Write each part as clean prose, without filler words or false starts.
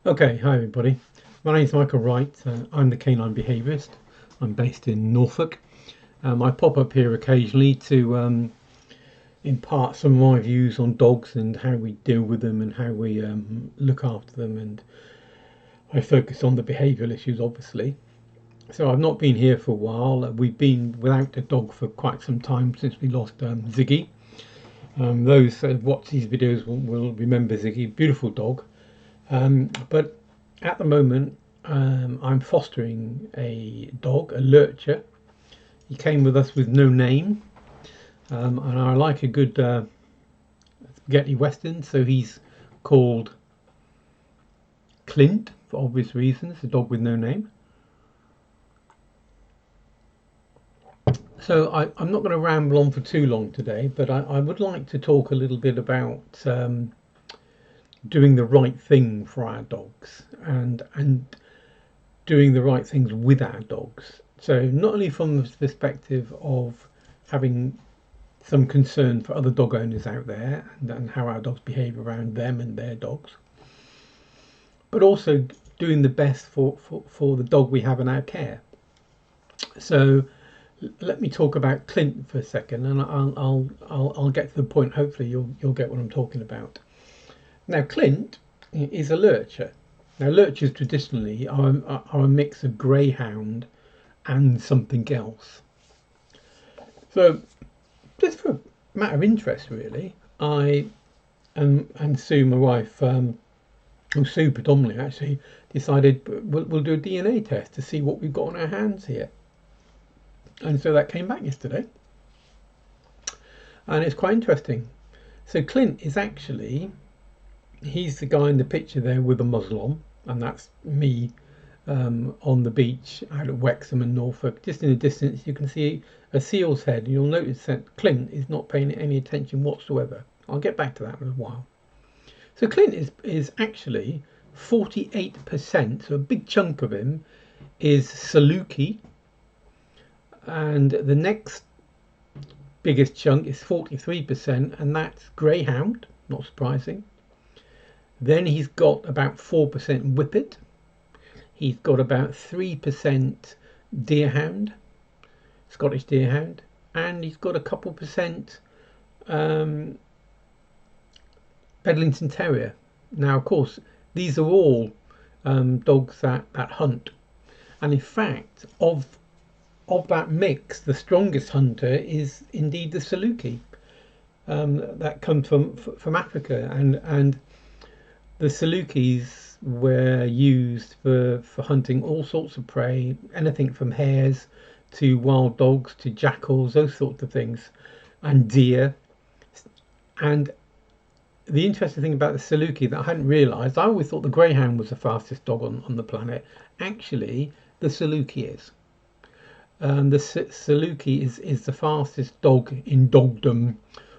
Okay, hi everybody. My name's Michael Wright. I'm the canine behaviourist. I'm based in Norfolk. I pop up here occasionally to impart some of my views on dogs and how we deal with them and how we look after them. And I focus on the behavioural issues, obviously. So I've not been here for a while. We've been without a dog for quite some time since we lost Ziggy. Those that watch these videos will remember Ziggy, beautiful dog. But at the moment, I'm fostering a dog, a lurcher. He came with us with no name, and I like a good spaghetti western, so he's called Clint for obvious reasons, a dog with no name. So I'm not going to ramble on for too long today, but I would like to talk a little bit about doing the right thing for our dogs and doing the right things with our dogs. So not only from the perspective of having some concern for other dog owners out there and how our dogs behave around them and their dogs, but also doing the best for the dog we have in our care. So let me talk about Clint for a second, and I'll get to the point. Hopefully, you'll get what I'm talking about. Now, Clint is a lurcher. Now, lurchers traditionally are a mix of greyhound and something else. So, just for a matter of interest, really, I and Sue, my wife, and Sue predominantly actually, decided we'll do a DNA test to see what we've got on our hands here. And so that came back yesterday, and it's quite interesting. So Clint is actually, he's the guy in the picture there with a muzzle on, and that's me on the beach out at Wexham and Norfolk. Just in the distance, you can see a seal's head. You'll notice that Clint is not paying any attention whatsoever. I'll get back to that in a while. So Clint is actually 48%, so a big chunk of him is Saluki, and the next biggest chunk is 43%, and that's Greyhound, not surprising. Then he's got about 4% Whippet. He's got about 3% Deerhound, Scottish Deerhound, and he's got a couple percent um, Bedlington Terrier. Now, of course, these are all dogs that hunt, and in fact, of that mix, the strongest hunter is indeed the Saluki. That comes from Africa, and the Salukis were used for hunting all sorts of prey, anything from hares to wild dogs to jackals, those sorts of things, and deer. And the interesting thing about the Saluki that I hadn't realised, I always thought the Greyhound was the fastest dog on the planet. Actually, the Saluki is. The Saluki is the fastest dog in dogdom,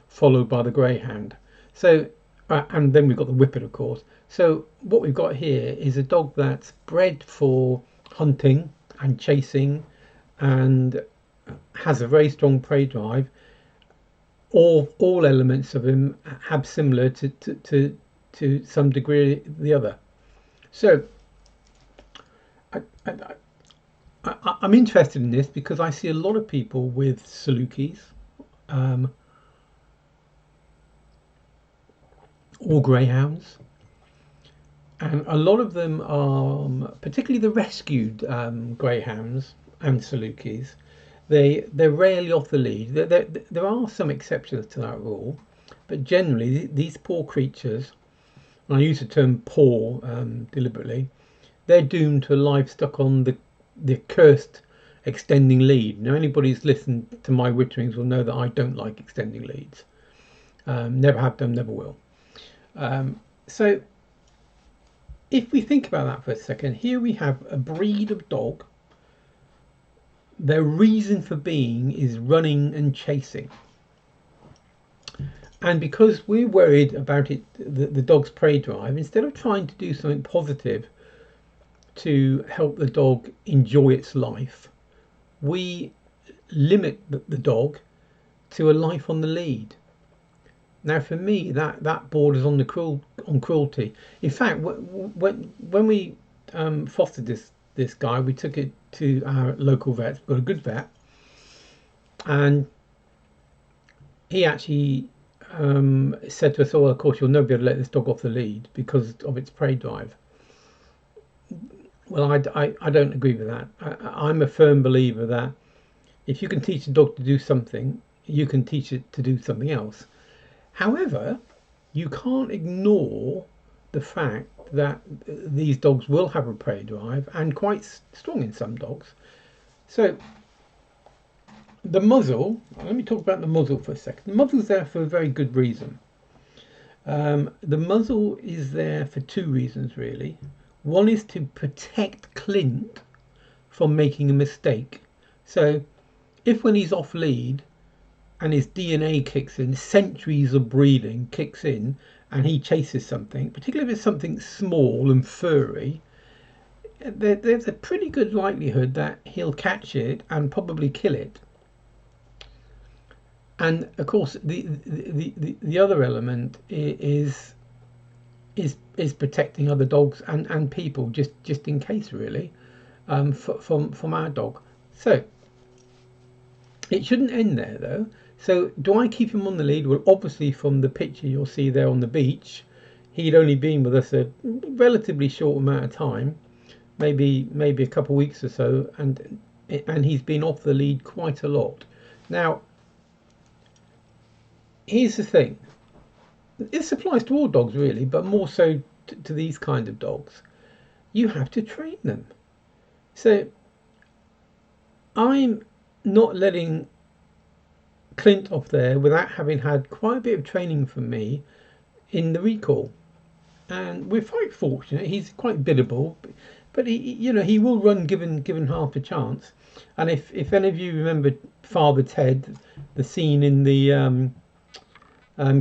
followed by the Greyhound. So, and then we've got the Whippet, of course. So what we've got here is a dog that's bred for hunting and chasing, and has a very strong prey drive. All elements of him have similar to some degree the other. So I, I, I'm interested in this because I see a lot of people with Salukis um, or Greyhounds, and a lot of them are, particularly the rescued Greyhounds and Salukis. They're rarely off the lead. There are some exceptions to that rule, but generally these poor creatures, and I use the term poor deliberately, they're doomed to a life stuck on the cursed extending lead. Now, anybody who's listened to my witterings will know that I don't like extending leads. Never have done, never will. So, if we think about that for a second, here we have a breed of dog. Their reason for being is running and chasing. And because we're worried about the dog's prey drive, instead of trying to do something positive to help the dog enjoy its life, we limit the dog to a life on the lead. Now, for me, that borders on the on cruelty. In fact, when we fostered this guy, we took it to our local vet. We've got a good vet, and he actually said to us, "Oh, of course, you'll never be able to let this dog off the lead because of its prey drive." Well, I don't agree with that. I'm a firm believer that if you can teach a dog to do something, you can teach it to do something else. However, you can't ignore the fact that these dogs will have a prey drive and quite strong in some dogs. So the muzzle, let me talk about the muzzle for a second. The muzzle's there for a very good reason. The muzzle is there for two reasons, really. One is to protect Clint from making a mistake. So if when he's off lead and his DNA kicks in, centuries of breeding kicks in, and he chases something, particularly if it's something small and furry, there's a pretty good likelihood that he'll catch it and probably kill it. And of course, the other element is protecting other dogs and people, just in case, really, from our dog. So it shouldn't end there, though. So do I keep him on the lead? Well, obviously, from the picture you'll see there on the beach, he'd only been with us a relatively short amount of time, maybe a couple of weeks or so, and he's been off the lead quite a lot. Now, here's the thing. This applies to all dogs, really, but more so to these kind of dogs. You have to train them. So I'm not letting Clint off there without having had quite a bit of training from me in the recall, and we're quite fortunate. He's quite biddable, but he will run given half a chance. And if any of you remember Father Ted, the scene in the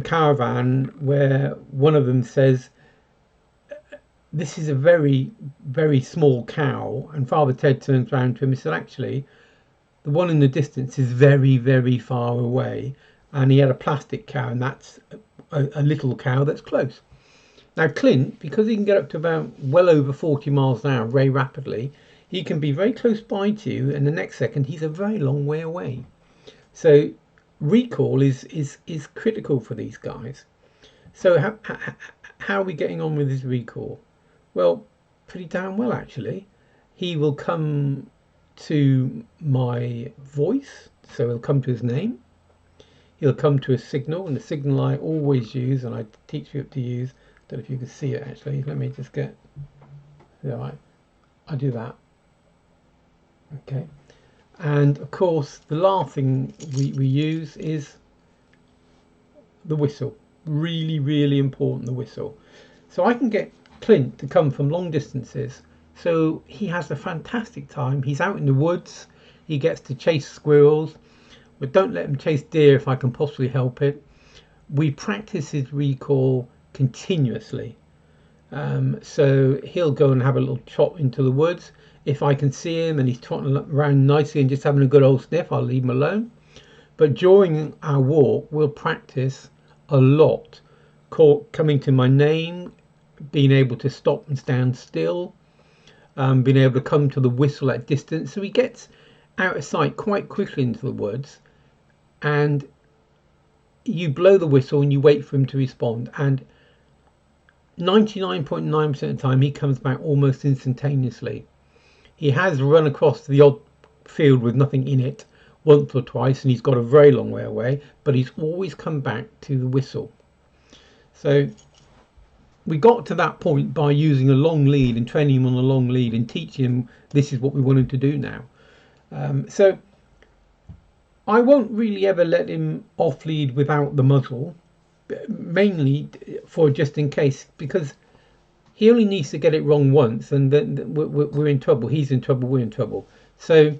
caravan where one of them says, "This is a very, very small cow," and Father Ted turns around to him and said, "Actually, the one in the distance is very, very far away," and he had a plastic cow, and that's a little cow that's close. Now Clint, because he can get up to about well over 40 miles an hour very rapidly, he can be very close by to you, and the next second he's a very long way away. So recall is critical for these guys. So how are we getting on with his recall? Well, pretty damn well, actually. He will come to my voice, so he'll come to his name, he'll come to a signal, and the signal I always use, and I teach you to use, don't know if you can see it actually, let me just get, right, I do that, okay, and of course the last thing we use is the whistle. Really, really important, the whistle. So I can get Clint to come from long distances, so he has a fantastic time. He's out in the woods, he gets to chase squirrels, but don't let him chase deer if I can possibly help it. We practice his recall continuously. So he'll go and have a little trot into the woods. If I can see him and he's trotting around nicely and just having a good old sniff, I'll leave him alone. But during our walk, we'll practice a lot, coming to my name, being able to stop and stand still, being able to come to the whistle at distance. So he gets out of sight quite quickly into the woods, and you blow the whistle and you wait for him to respond, and 99.9% of the time he comes back almost instantaneously. He has run across the odd field with nothing in it once or twice, and he's got a very long way away, but he's always come back to the whistle. So we got to that point by using a long lead and training him on a long lead and teaching him this is what we want him to do now. So I won't really ever let him off lead without the muzzle, mainly for just in case, because he only needs to get it wrong once and then we're in trouble. He's in trouble, we're in trouble. So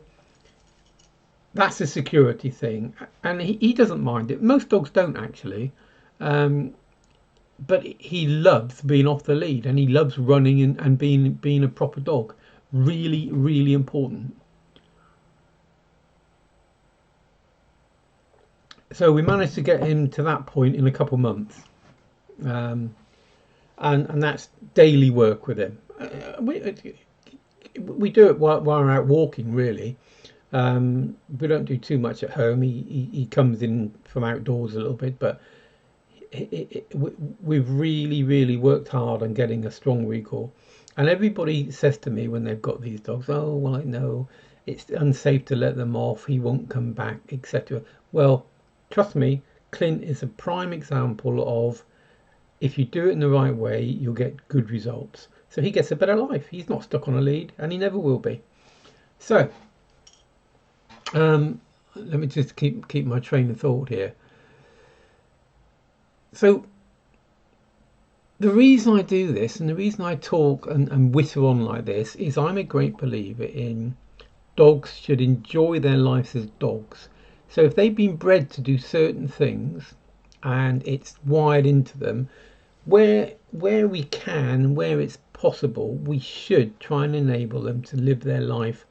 that's a security thing, and he doesn't mind it. Most dogs don't actually, but he loves being off the lead, and he loves running and being a proper dog. Really, really important. So we managed to get him to that point in a couple of months, and that's daily work with him. We do it while we're out walking, really. We don't do too much at home. He comes in from outdoors a little bit, but we've really worked hard on getting a strong recall. And everybody says to me when they've got these dogs, oh, well, I know it's unsafe to let them off, he won't come back, etc. Well, trust me, Clint is a prime example of, if you do it in the right way, you'll get good results. So he gets a better life. He's not stuck on a lead, and he never will be. So let me just keep my train of thought here. So the reason I do this, and the reason I talk and witter on like this, is I'm a great believer in dogs should enjoy their lives as dogs. So if they've been bred to do certain things and it's wired into them, where we can, where it's possible, we should try and enable them to live their life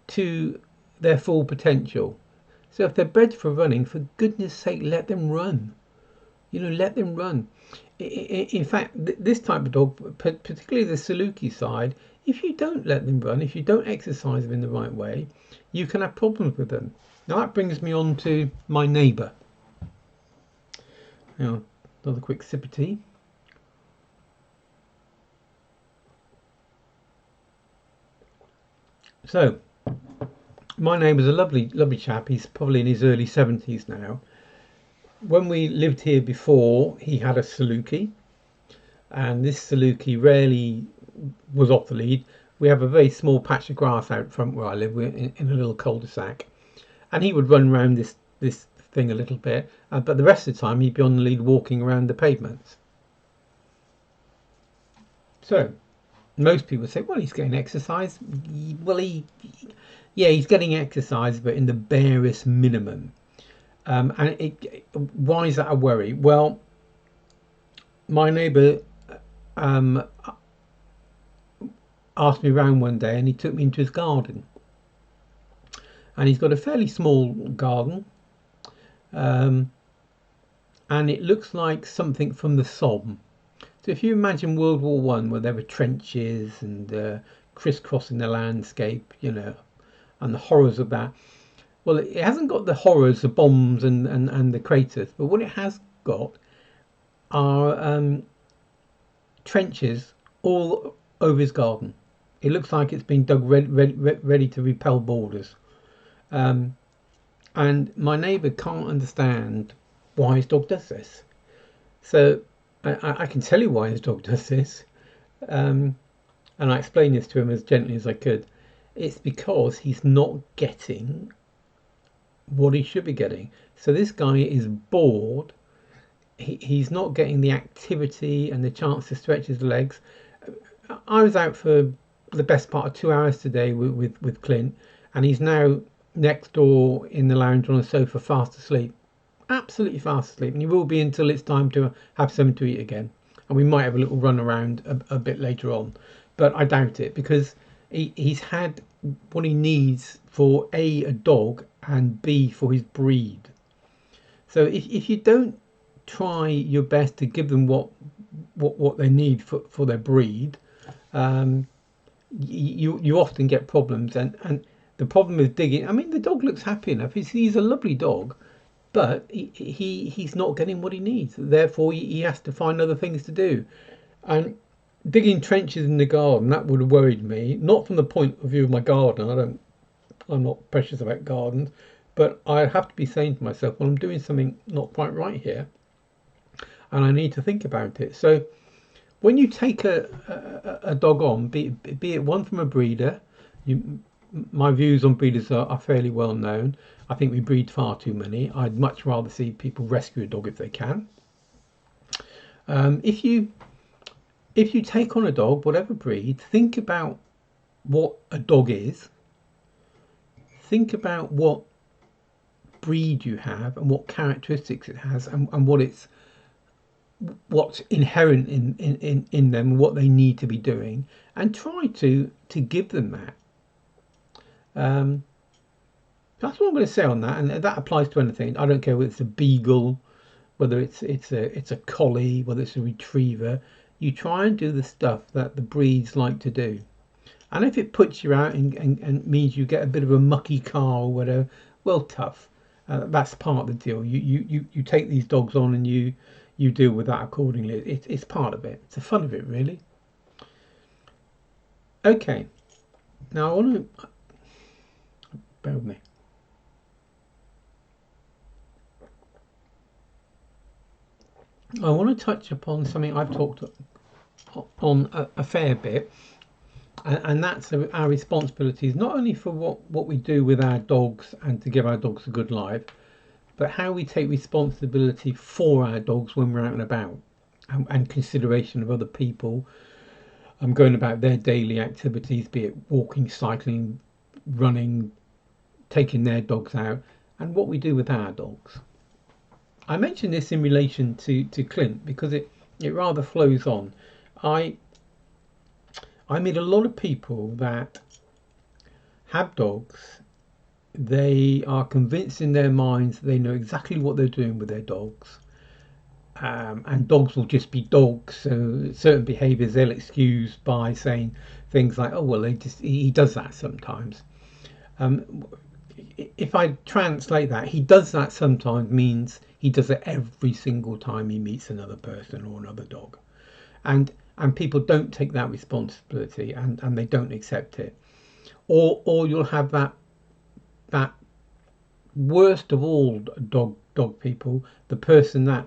to their full potential. So if they're bred for running, for goodness sake, let them run. Let them run. In fact, this type of dog, particularly the Saluki side, if you don't let them run, if you don't exercise them in the right way, you can have problems with them. Now that brings me on to my neighbour. Now, another quick sip of tea. So, my neighbour's a lovely chap. He's probably in his early 70s now. When we lived here before, he had a Saluki, and this Saluki rarely was off the lead. We have a very small patch of grass out front where I live. We're in a little cul-de-sac, and he would run around this thing a little bit, but the rest of the time he'd be on the lead walking around the pavements. So most people say, well, he's getting exercise. Well, he's getting exercise, but in the barest minimum. Why is that a worry? Well, my neighbour asked me round one day, and he took me into his garden, and he's got a fairly small garden, and it looks like something from the Somme. So if you imagine World War One, where there were trenches and crisscrossing the landscape, and the horrors of that. Well, it hasn't got the horrors of bombs and the craters, but what it has got are trenches all over his garden. It looks like it's been dug ready to repel borders. And my neighbour can't understand why his dog does this. So I can tell you why his dog does this. And I explained this to him as gently as I could. It's because he's not getting what he should be getting. So this guy is bored. He's not getting the activity and the chance to stretch his legs. I was out for the best part of 2 hours today with Clint, and he's now next door in the lounge on a sofa, fast asleep, absolutely fast asleep, and he will be until it's time to have something to eat again. And we might have a little run around a bit later on, but I doubt it, because he's had what he needs for a dog, and B, for his breed. So if you don't try your best to give them what they need for their breed, you often get problems. And the problem with digging, I mean, the dog looks happy enough. He's a lovely dog, but he's not getting what he needs. Therefore, he has to find other things to do. And digging trenches in the garden, that would have worried me. Not from the point of view of my garden. I'm not precious about gardens, but I have to be saying to myself, well, I'm doing something not quite right here, and I need to think about it. So when you take a dog on, be it one from a breeder, my views on breeders are fairly well known. I think we breed far too many. I'd much rather see people rescue a dog if they can. If you take on a dog, whatever breed, think about what a dog is. Think about what breed you have and what characteristics it has, and what's inherent in them, what they need to be doing, and try to give them that. That's what I'm going to say on that, and that applies to anything. I don't care whether it's a beagle, whether it's a collie, whether it's a retriever. You try and do the stuff that the breeds like to do. And if it puts you out and means you get a bit of a mucky car or whatever, well, tough. That's part of the deal. You take these dogs on and you deal with that accordingly. It's part of it. It's the fun of it, really. Okay. Now I want to bear with me. I want to touch upon something I've talked on a fair bit, and that's our responsibilities, not only for what we do with our dogs and to give our dogs a good life, but how we take responsibility for our dogs when we're out and about, and consideration of other people. I'm going about their daily activities, be it walking, cycling, running, taking their dogs out, and what we do with our dogs. I mention this in relation to Clint because it rather flows on. I meet a lot of people that have dogs. They are convinced in their minds that they know exactly what they're doing with their dogs. And dogs will just be dogs. So certain behaviours they'll excuse by saying things like, "Oh well, he does that sometimes." If I translate that, he does that sometimes means he does it every single time he meets another person or another dog, and people don't take that responsibility and they don't accept it, or you'll have that worst of all dog people, the person that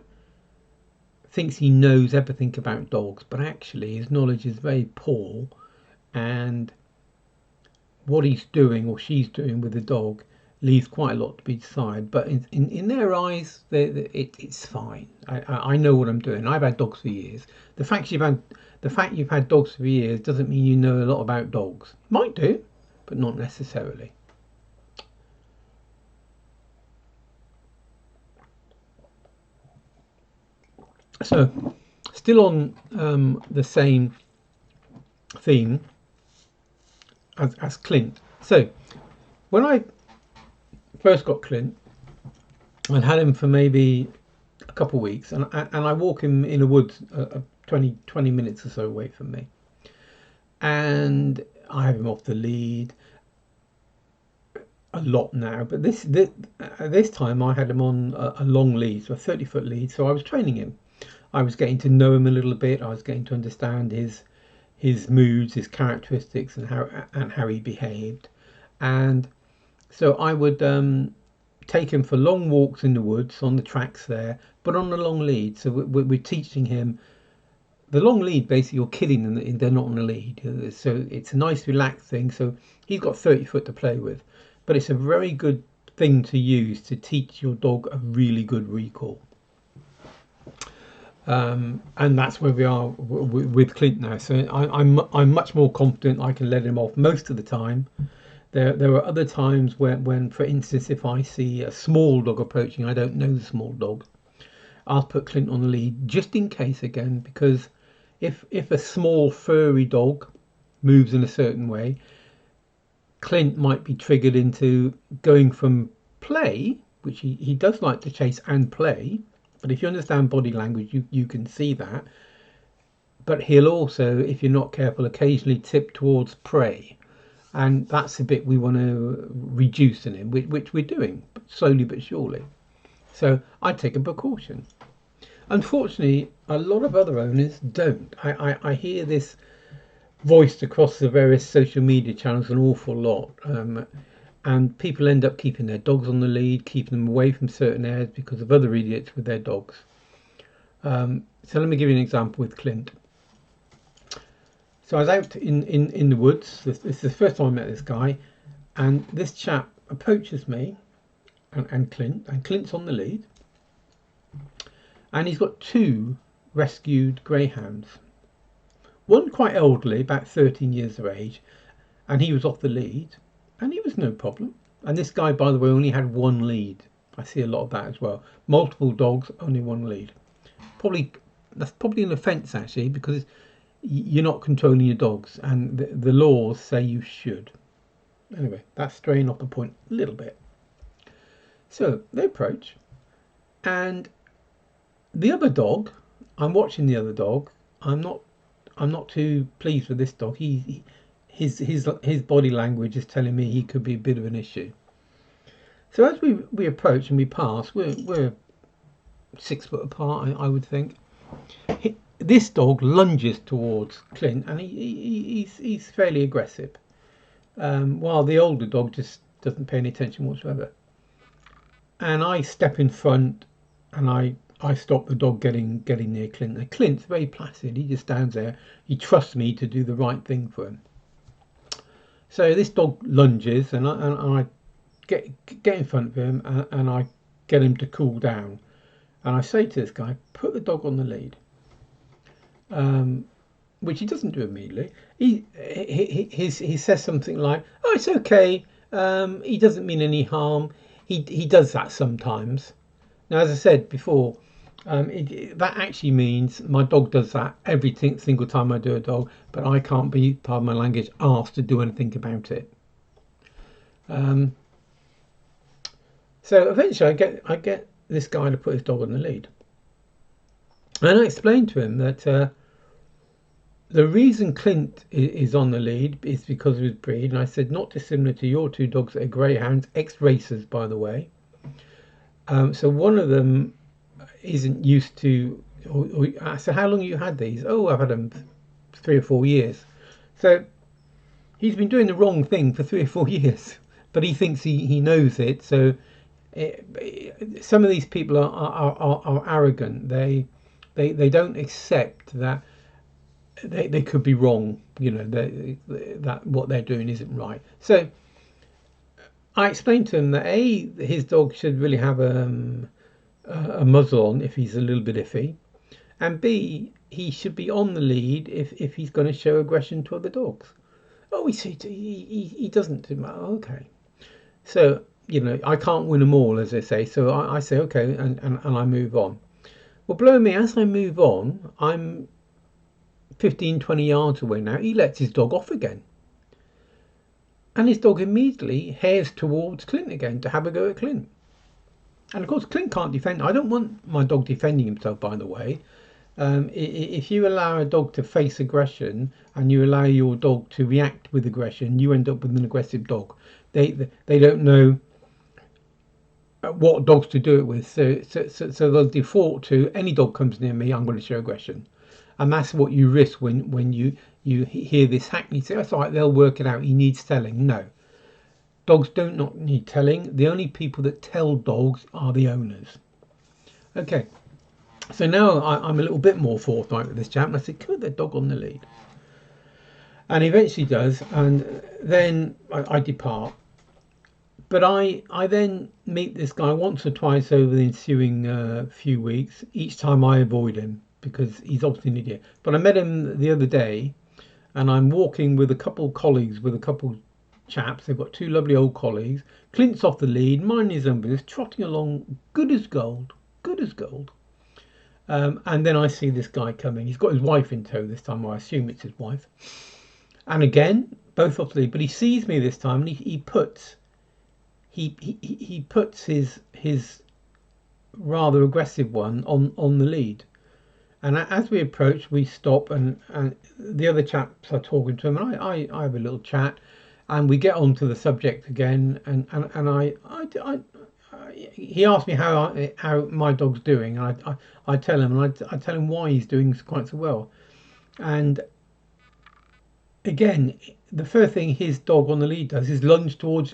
thinks he knows everything about dogs, but actually his knowledge is very poor, and what he's doing or she's doing with the dog leaves quite a lot to be desired. But in their eyes, it's fine. I know what I'm doing. I've had dogs for years. The fact you've had dogs for years doesn't mean you know a lot about dogs. Might do, but not necessarily. So, still on the same theme as Clint. So, when I first got Clint, I'd had him for maybe a couple of weeks, and I walk him in the woods 20 minutes or so away from me, and I have him off the lead a lot now. But this time I had him on a long lead, so a 30-foot lead. So I was training him. I was getting to know him a little bit. I was getting to understand his moods, his characteristics, and how he behaved. And so I would take him for long walks in the woods on the tracks there, but on the long lead. So we're teaching him the long lead. Basically, you're kidding them; they're not on the lead. So it's a nice, relaxed thing. So he's got 30 foot to play with, but it's a very good thing to use to teach your dog a really good recall. And that's where we are with Clint now. So I'm much more confident. I can let him off most of the time. There are other times when, for instance, if I see a small dog approaching, I don't know the small dog, I'll put Clint on the lead just in case again, because if a small furry dog moves in a certain way, Clint might be triggered into going from play, which he does like to chase and play. But if you understand body language, you can see that. But he'll also, if you're not careful, occasionally tip towards prey. And that's a bit we want to reduce in him, which we're doing, slowly but surely. So I take a precaution. Unfortunately, a lot of other owners don't. I hear this voiced across the various social media channels an awful lot. And people end up keeping their dogs on the lead, keeping them away from certain areas because of other idiots with their dogs. So let me give you an example with Clint. So I was out in the woods. This is the first time I met this guy, and this chap approaches me and Clint's on the lead, and he's got two rescued greyhounds. One quite elderly, about 13 years of age, and he was off the lead, and he was no problem. And this guy, by the way, only had one lead. I see a lot of that as well. Multiple dogs, only one lead. That's probably an offence actually, because you're not controlling your dogs, and the laws say you should. Anyway, that's straying off the point a little bit. So they approach, and The other dog, I'm watching the other dog. I'm not I'm not too pleased with this dog. His body language is telling me he could be a bit of an issue. So as we approach and we pass, we're 6 foot apart, I would think. This dog lunges towards Clint, and he's fairly aggressive, while the older dog just doesn't pay any attention whatsoever. And I step in front, and I stop the dog getting near Clint. And Clint's very placid. He just stands there. He trusts me to do the right thing for him. So this dog lunges, and I get in front of him, and I get him to cool down. And I say to this guy, put the dog on the lead, which he doesn't do immediately. He says something like, "Oh, it's okay. He doesn't mean any harm." He does that sometimes. Now, as I said before, that actually means my dog does that every single time I do a dog, but I can't be, pardon my language, asked to do anything about it. So eventually I get this guy to put his dog on the lead. And I explained to him that the reason Clint is on the lead is because of his breed. And I said, not dissimilar to your two dogs that are greyhounds, ex-racers, by the way. So one of them isn't used to... I said, how long have you had these? Oh, I've had them 3 or 4 years. So he's been doing the wrong thing for 3 or 4 years. But he thinks he knows it. So some of these people are arrogant. They don't accept that they could be wrong. You know, that what they're doing isn't right. So I explained to him that his dog should really have a muzzle on if he's a little bit iffy, and B, he should be on the lead if he's going to show aggression to other dogs. Oh, he doesn't. Okay, so you know, I can't win them all, as they say. So I say okay, and I move on. Well, blow me, as I move on, I'm 15-20 yards away now. He lets his dog off again. And his dog immediately hares towards Clint again to have a go at Clint. And of course, Clint can't defend. I don't want my dog defending himself, by the way. If you allow a dog to face aggression and you allow your dog to react with aggression, you end up with an aggressive dog. They don't know what dogs to do it with. So they'll default to, any dog comes near me, I'm going to show aggression. And that's what you risk when you hear this hackney say, that's all right, they'll work it out, he needs telling. No. Dogs do not need telling. The only people that tell dogs are the owners. Okay. So now I'm a little bit more forthright with this chap, and I said, put the dog on the lead. And he eventually does, and then I depart. But I then meet this guy once or twice over the ensuing few weeks. Each time I avoid him because he's obviously an idiot. But I met him the other day, and I'm walking with a couple of colleagues, with a couple chaps. They've got 2 lovely old colleagues. Clint's off the lead, minding his own business, trotting along, good as gold, good as gold. And then I see this guy coming. He's got his wife in tow this time, or I assume it's his wife. And again, both off the lead. But he sees me this time, and he puts his rather aggressive one on the lead. And as we approach, we stop, and the other chaps are talking to him, and I have a little chat, and we get on to the subject again, and he asked me how my dog's doing, and I tell him, and I tell him why he's doing quite so well. And again, the first thing his dog on the lead does is lunge towards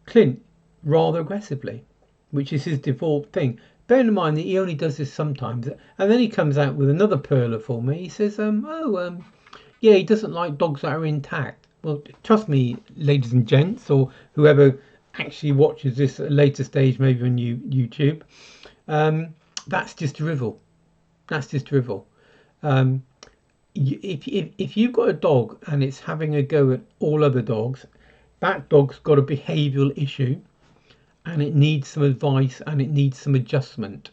Clint rather aggressively, which is his default thing. Bear in mind that he only does this sometimes, and then he comes out with another perler for me. He says, yeah, he doesn't like dogs that are intact. Well, trust me, ladies and gents, or whoever actually watches this at a later stage, maybe on YouTube, that's just drivel. That's just drivel. If you've got a dog and it's having a go at all other dogs, that dog's got a behavioural issue, and it needs some advice, and it needs some adjustment.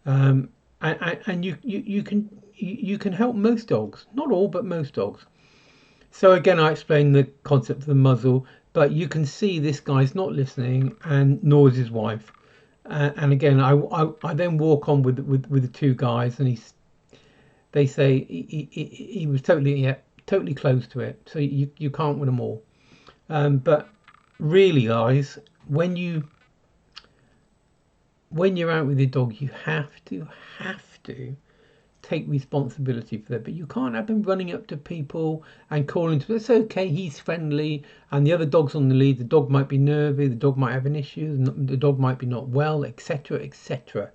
And you can help most dogs, not all, but most dogs. So again, I explained the concept of the muzzle, but you can see this guy's not listening, and nor is his wife. And again, I then walk on with the two guys, and they say he was totally close to it. So you can't win them all. But really, guys, when you're out with your dog, you have to take responsibility for that. But you can't have them running up to people and calling to, it's okay, he's friendly, and the other dog's on the lead. The dog might be nervy, the dog might have an issue, the dog might be not well, etc., etc.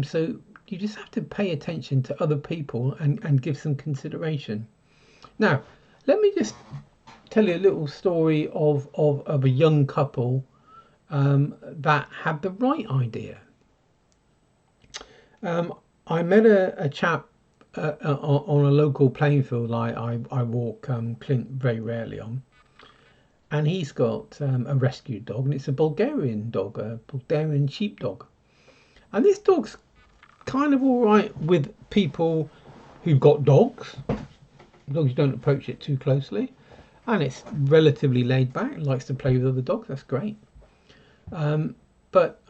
So you just have to pay attention to other people and give some consideration. Now, let me just tell you a little story of a young couple that had the right idea. I met a chap on a local playing field I walk Clint very rarely on, and he's got a rescue dog, and it's a Bulgarian dog, a Bulgarian sheepdog. And this dog's kind of all right with people who've got dogs. Dogs don't approach it too closely, and it's relatively laid back, likes to play with other dogs. That's great. But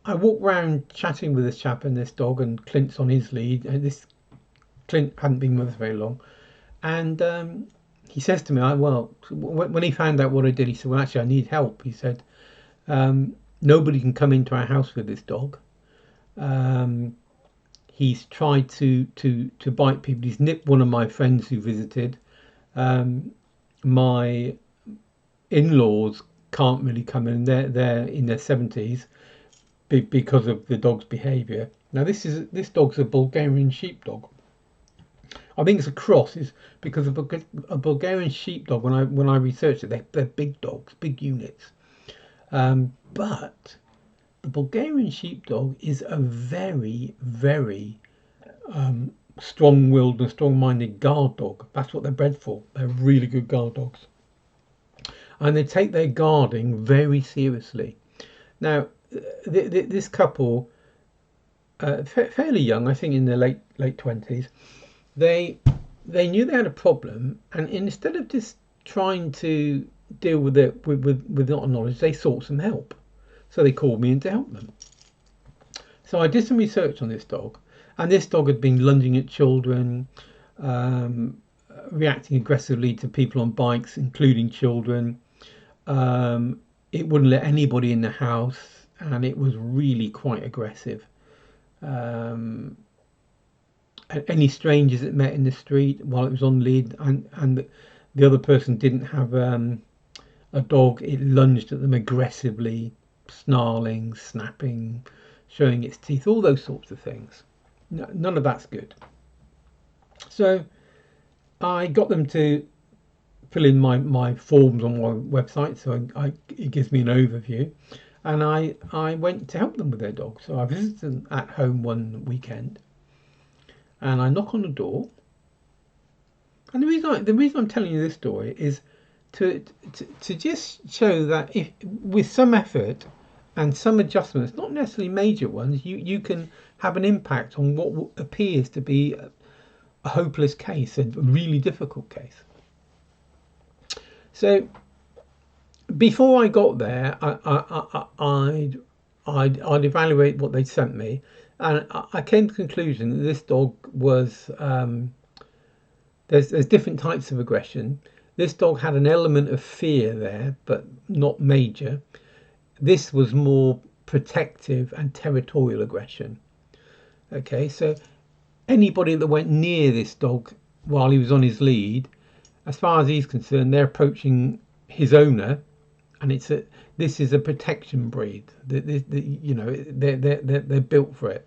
I walk around chatting with this chap and this dog, and Clint's on his lead. And this Clint hadn't been with us very long, and he says to me, "Well, when he found out what I did, he said, well, actually, I need help." He said, "Nobody can come into our house with this dog. He's tried to bite people. He's nipped one of my friends who visited. My in-laws can't really come in. They're in their 70s because of the dog's behaviour." Now this dog's a Bulgarian sheepdog. I think it's a cross, is because a Bulgarian sheepdog. When I researched it, they're big dogs, big units. But the Bulgarian sheepdog is a very, very strong-willed and strong-minded guard dog. That's what they're bred for. They're really good guard dogs, and they take their guarding very seriously. Now, this couple, fairly young, I think in their late 20s, they knew they had a problem, and instead of just trying to deal with it with not knowledge, they sought some help. So they called me in to help them. So I did some research on this dog, and this dog had been lunging at children, reacting aggressively to people on bikes, including children. It wouldn't let anybody in the house, and it was really quite aggressive. Any strangers it met in the street while it was on lead, and the other person didn't have a dog, it lunged at them aggressively, snarling, snapping, showing its teeth, all those sorts of things. None of that's good. So I got them to fill in my forms on my website, so it gives me an overview, and I went to help them with their dog. So I visited them at home one weekend, and I knock on the door. And the reason I'm telling you this story is to just show that if with some effort and some adjustments, not necessarily major ones, you can have an impact on what appears to be a hopeless case, a really difficult case. So before I got there, I'd evaluate what they'd sent me, and I came to the conclusion that this dog was there's different types of aggression. This dog had an element of fear there, but not major. This was more protective and territorial aggression. Okay, so anybody that went near this dog while he was on his lead, as far as he's concerned, they're approaching his owner, and this is a protection breed. They're built for it.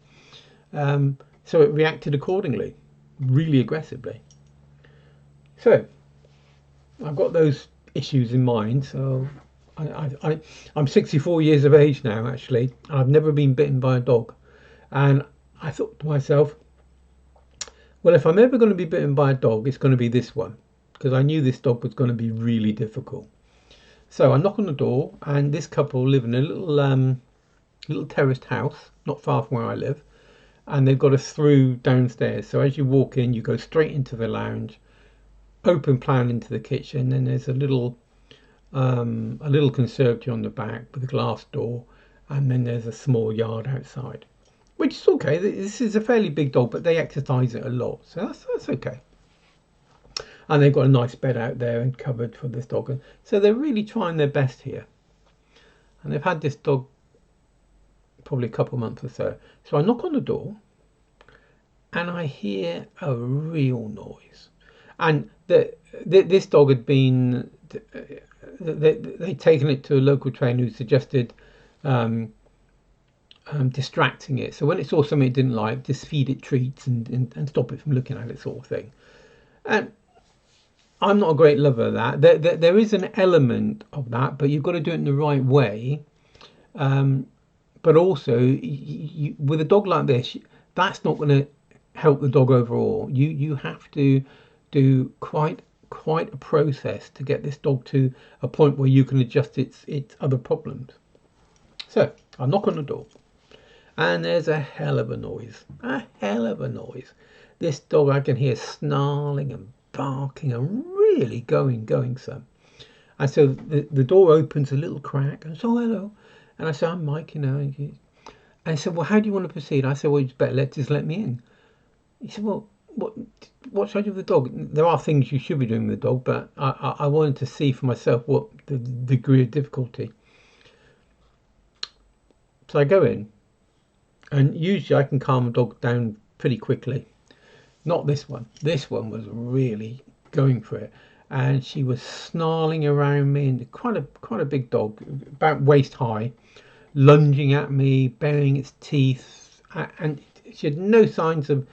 So it reacted accordingly, really aggressively. So I've got those issues in mind. So I'm 64 years of age now, actually. I've never been bitten by a dog, and I thought to myself, well, if I'm ever going to be bitten by a dog, it's going to be this one, because I knew this dog was going to be really difficult. So I knock on the door, and this couple live in a little terraced house not far from where I live, and they've got a through downstairs. So as you walk in, you go straight into the lounge, open plan into the kitchen, and there's a little conservatory on the back with a glass door, and then there's a small yard outside, which is okay. This is a fairly big dog, but they exercise it a lot, so that's okay. And they've got a nice bed out there and covered for this dog, and so they're really trying their best here. And they've had this dog probably a couple of months or so. So I knock on the door, and I hear a real noise. And this dog had been, they'd taken it to a local trainer who suggested distracting it. So when it saw something it didn't like, just feed it treats and stop it from looking at it, sort of thing. And I'm not a great lover of that. There is an element of that, but you've got to do it in the right way. But also, with a dog like this, that's not going to help the dog overall. You have to do quite a process to get this dog to a point where you can adjust its other problems. So I knock on the door, and there's a hell of a noise. This dog, I can hear snarling and barking and really going some. And so the door opens a little crack, and so hello. And I said, I'm Mike, And I said, well, how do you want to proceed? I said, well, you better just let me in. He said, well, what should I do with the dog? There are things you should be doing with the dog, but I wanted to see for myself what the degree of difficulty. So I go in, and usually I can calm a dog down pretty quickly. Not this one. This one was really going for it. And she was snarling around me, and quite a big dog, about waist high, lunging at me, baring its teeth, and she had no signs of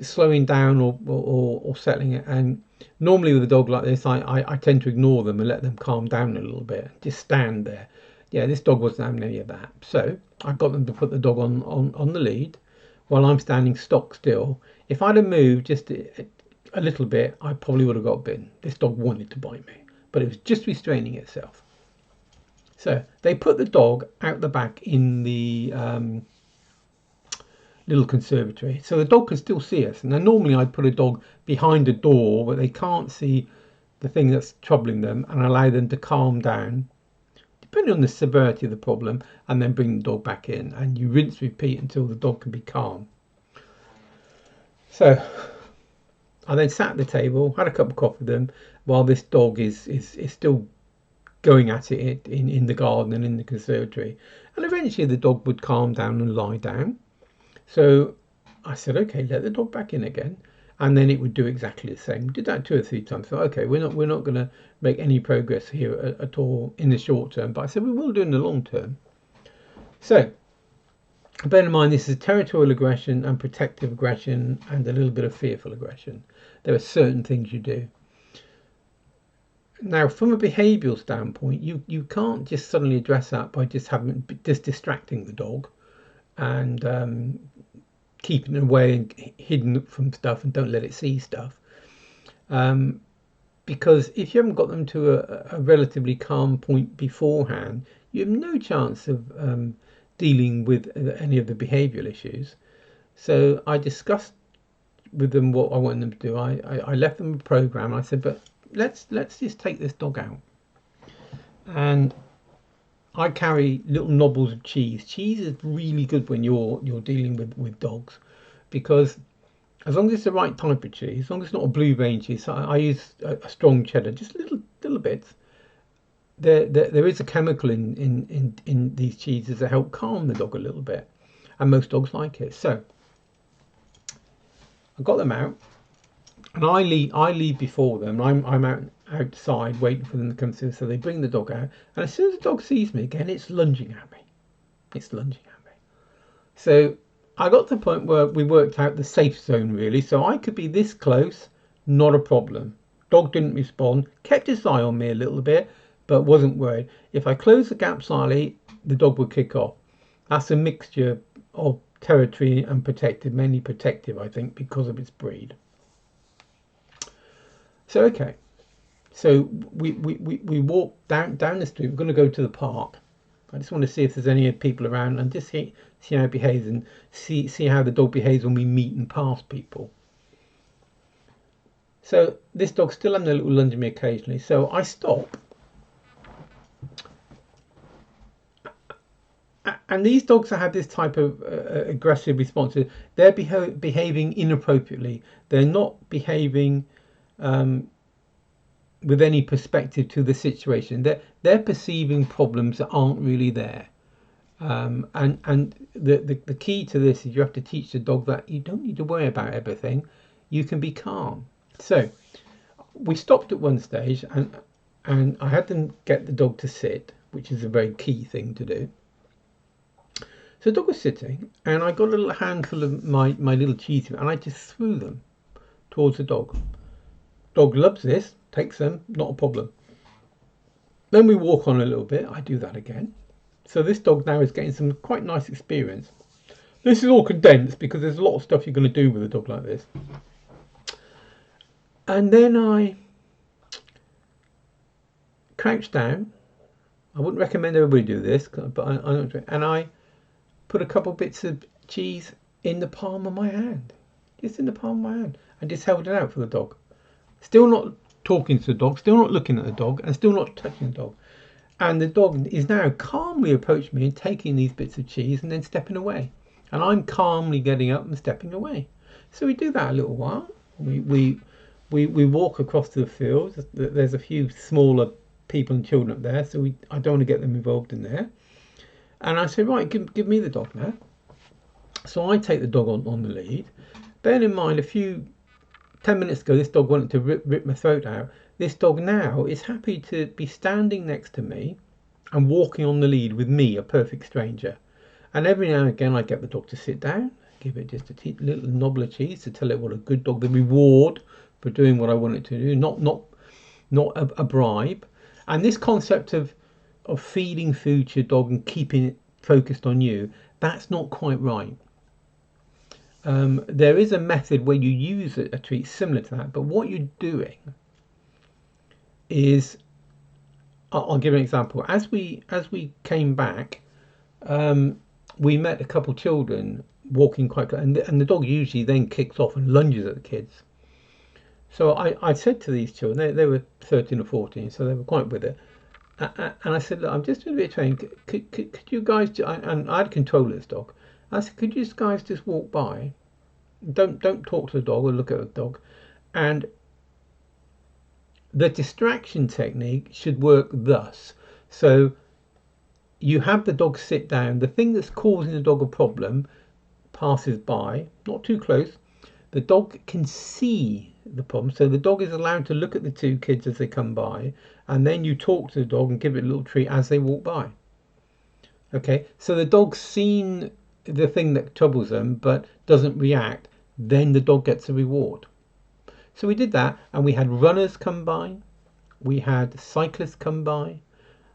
slowing down or settling it. And normally with a dog like this, I tend to ignore them and let them calm down a little bit, just stand there. Yeah, this dog wasn't having any of that. So I got them to put the dog on the lead while I'm standing stock still. If I'd have moved just a little bit, I probably would have got bitten. This dog wanted to bite me, but it was just restraining itself. So they put the dog out the back in the little conservatory, so the dog can still see us. Now normally I'd put a dog behind a door where they can't see the thing that's troubling them, and allow them to calm down depending on the severity of the problem, and then bring the dog back in, and you rinse repeat until the dog can be calm. So I then sat at the table, had a cup of coffee with them, while this dog is still going at it in the garden and in the conservatory. And eventually the dog would calm down and lie down. So I said, okay, let the dog back in again. And then it would do exactly the same. Did that 2 or 3 times. So okay, we're not going to make any progress here at all in the short term. But I said we will do in the long term. So bear in mind, this is territorial aggression and protective aggression and a little bit of fearful aggression. There are certain things you do. Now, from a behavioural standpoint, you can't just suddenly address that by just distracting the dog and keeping it away and hidden from stuff and don't let it see stuff. Because if you haven't got them to a relatively calm point beforehand, you have no chance of dealing with any of the behavioural issues. So I discussed with them what I wanted them to do. I left them a program. I said, but let's just take this dog out. And I carry little knobbles of cheese. Cheese is really good when you're dealing with dogs, because as long as it's the right type of cheese, as long as it's not a blue vein cheese, so I use a strong cheddar, just little bits. There is a chemical in these cheeses that help calm the dog a little bit, and most dogs like it. So I got them out, and I leave before them. I'm outside waiting for them to come through. So they bring the dog out, and as soon as the dog sees me again, it's lunging at me. So I got to the point where we worked out the safe zone really. So I could be this close, not a problem. Dog didn't respond, kept his eye on me a little bit, but wasn't worried. If I closed the gap slightly, the dog would kick off. That's a mixture of territory and protective, mainly protective, I think, because of its breed. So okay, so we walk down the street. We're going to go to the park. I just want to see if there's any people around and just see how it behaves, and see how the dog behaves when we meet and pass people. So this dog's still having a little lunge at me occasionally. So I stop, And these dogs that have this type of aggressive response, they're behaving inappropriately. They're not behaving with any perspective to the situation. They're perceiving problems that aren't really there. And the key to this is you have to teach the dog that you don't need to worry about everything. You can be calm. So we stopped at one stage, and I had them get the dog to sit, which is a very key thing to do. So the dog was sitting, and I got a little handful of my little cheese, and I just threw them towards the dog. Dog loves this, takes them, not a problem. Then we walk on a little bit. I do that again. So this dog now is getting some quite nice experience. This is all condensed because there's a lot of stuff you're going to do with a dog like this. And then I crouched down. I wouldn't recommend everybody do this, but I don't. And I put a couple bits of cheese in the palm of my hand, just in the palm of my hand, and just held it out for the dog. Still not talking to the dog, still not looking at the dog, and still not touching the dog. And the dog is now calmly approaching me and taking these bits of cheese and then stepping away. And I'm calmly getting up and stepping away. So we do that a little while. We walk across to the field. There's a few smaller people and children up there, so I don't want to get them involved in there. And I say, right, give me the dog now. So I take the dog on the lead. Bearing in mind, 10 minutes ago, this dog wanted to rip my throat out. This dog now is happy to be standing next to me and walking on the lead with me, a perfect stranger. And every now and again, I get the dog to sit down, give it just a little nobble of cheese to tell it what a good dog, the reward for doing what I want it to do, not a bribe. And this concept of feeding food to your dog and keeping it focused on you, that's not quite right. There is a method where you use a treat similar to that, but what you're doing is, I'll give an example. As we came back, we met a couple of children walking quite close, and the dog usually then kicks off and lunges at the kids. So I said to these children, they were 13 or 14, so they were quite with it. And I said, look, I'm just doing a bit of training. Could you guys, and I had control of this dog. I said, could you guys just walk by? Don't talk to the dog or look at the dog. And the distraction technique should work thus. So you have the dog sit down. The thing that's causing the dog a problem passes by, not too close. The dog can see the problem. So the dog is allowed to look at the two kids as they come by, and then you talk to the dog and give it a little treat as they walk by. Okay, so the dog's seen the thing that troubles them but doesn't react. Then the dog gets a reward. So we did that, and we had runners come by, we had cyclists come by,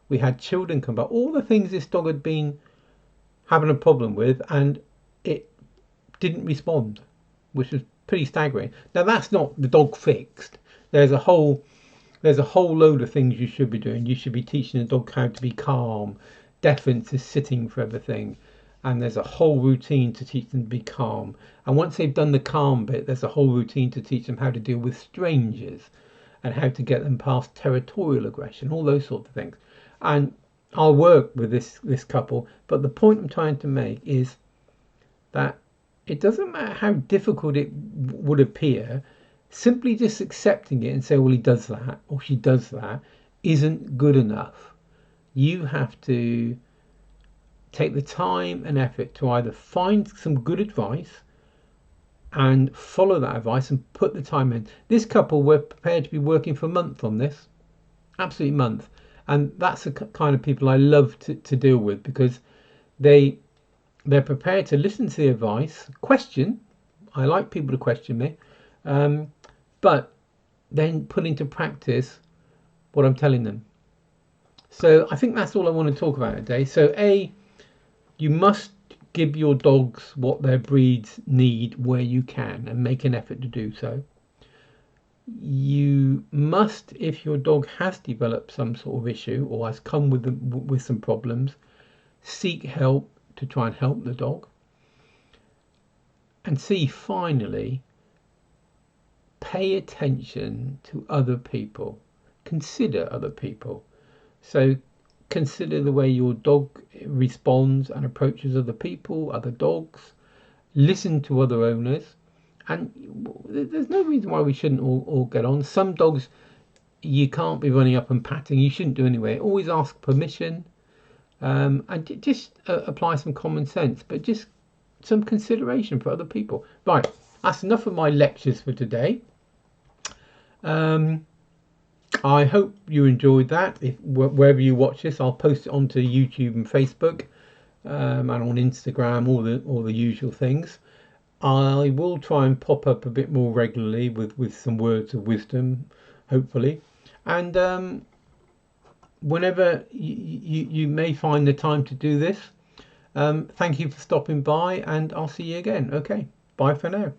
we had children come by, all the things this dog had been having a problem with, and it didn't respond, which was pretty staggering. Now that's not the dog fixed. There's a whole load of things you should be doing. You should be teaching the dog how to be calm. Deference is sitting for everything. And there's a whole routine to teach them to be calm. And once they've done the calm bit, there's a whole routine to teach them how to deal with strangers and how to get them past territorial aggression, all those sorts of things. And I'll work with this couple, but the point I'm trying to make is that it doesn't matter how difficult it would appear, simply just accepting it and saying, well, he does that or she does that isn't good enough. You have to take the time and effort to either find some good advice and follow that advice and put the time in. This couple were prepared to be working for a month on this, absolutely month. And that's the kind of people I love to deal with, because they're prepared to listen to the advice, question. I like people to question me, but then put into practice what I'm telling them. So I think that's all I want to talk about today. So you must give your dogs what their breeds need where you can, and make an effort to do so. You must, if your dog has developed some sort of issue or has come with some problems, seek help to try and help the dog. And finally, pay attention to other people. Consider other people. So consider the way your dog responds and approaches other people, other dogs. Listen to other owners, and there's no reason why we shouldn't all get on. Some dogs you can't be running up and patting. You shouldn't do anyway. Always ask permission, and just apply some common sense, but just some consideration for other people. Right, that's enough of my lectures for today. I hope you enjoyed that. If wherever you watch this, I'll post it onto YouTube and Facebook, and on Instagram, all the usual things. I will try and pop up a bit more regularly with some words of wisdom, hopefully. And whenever you may find the time to do this, thank you for stopping by, and I'll see you again. Okay, bye for now.